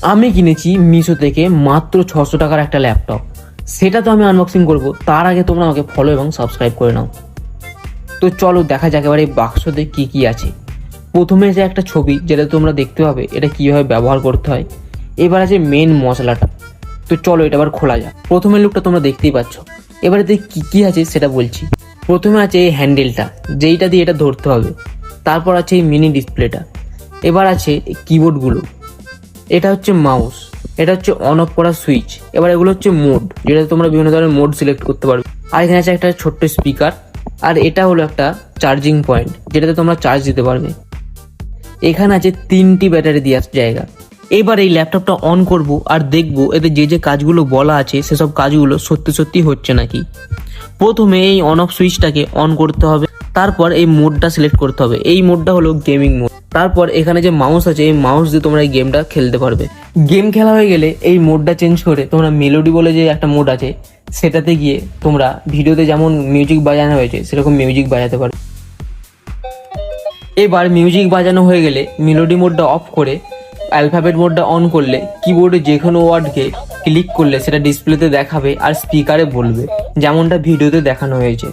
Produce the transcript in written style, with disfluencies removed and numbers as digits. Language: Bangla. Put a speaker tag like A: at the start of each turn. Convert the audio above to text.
A: আমি কিনেছি মিশো থেকে মাত্র 600 টাকার একটা ল্যাপটপ। সেটা তো আমি আনবক্সিং করব, তার আগে তোমরা আমাকে ফলো এবং সাবস্ক্রাইব করে নাও। তো চলো দেখা যাক এবার এই বাক্সতে কি কি আছে। প্রথমে আছে একটা ছবি, যেটা তোমরা দেখতে পাবে এটা কিভাবে ব্যবহার করতে হয়। এবার আছে মেন মশলাটা। তো চলো এটা আবার খোলা যাক। প্রথমের লুকটা তোমরা দেখতেই পাচ্ছ। এবার এতে কি কি আছে সেটা বলছি। প্রথমে আছে এই হ্যান্ডেলটা, যেইটা দিয়ে এটা ধরতে হবে। তারপর আছে এই মিনি ডিসপ্লেটা। এবার আছে কিবোর্ডগুলো। এটা হচ্ছে মাউস। এটা হচ্ছে অন অফ করার সুইচ। এবার এগুলো হচ্ছে মোড, যেটা তোমরা বিভিন্ন ধরনের মোড সিলেক্ট করতে পারবে। আর এখানে আছে একটা ছোট্ট স্পিকার। আর এটা হলো একটা চার্জিং পয়েন্ট, যেটাতে তোমরা চার্জ দিতে পারবে। এখানে আছে 3টি ব্যাটারি দেওয়ার জায়গা। এবার এই ল্যাপটপটা অন করব আর দেখব এতে যে যে কাজগুলো বলা আছে সেসব কাজগুলো সত্যি সত্যি হচ্ছে নাকি। প্রথমে এই অন অফ সুইচটাকে অন করতে হবে, তারপর এই মোডটা সিলেক্ট করতে হবে। এই মোডটা হলো গেমিং মোড। তারপর এখানে যে মাউস আছে, এই মাউস দিয়ে তোমরা এই গেমটা খেলতে পারবে। গেম খেলা হয়ে গেলে এই মোডটা চেঞ্জ করে তোমরা মেলোডি বলে যে একটা মোড আছে, সেটাতে গিয়ে তোমরা ভিডিওতে যেমন মিউজিক বাজানো হয়েছে সেরকম মিউজিক বাজাতে পারবে। এবার মিউজিক বাজানো হয়ে গেলে মেলোডি মোডটা অফ করে অ্যালফাবেট মোডটা অন করলে কিবোর্ডে যে কোনো ওয়ার্ডকে ক্লিক করলে সেটা ডিসপ্লেতে দেখাবে আর স্পিকারে বলবে, যেমনটা ভিডিওতে দেখানো হয়েছে।